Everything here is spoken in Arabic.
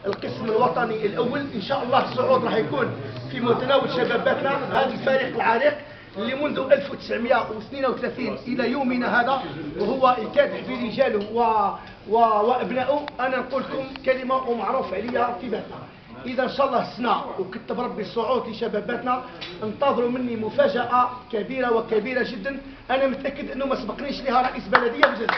القسم الوطني الاول ان شاء الله الصعود راح يكون في متناول شباباتنا. هذا الفريق العريق اللي منذ 1932 الى يومنا هذا وهو يكادح برجاله وابنائه. انا نقول لكم كلمه ومعروف عليا في باتنا، اذا ان شاء الله السنه وكتب ربي الصعود لشباباتنا انتظروا مني مفاجاه كبيره وكبيره جدا. انا متاكد انه ما سبقنيش لها رئيس بلديه بالجزائر.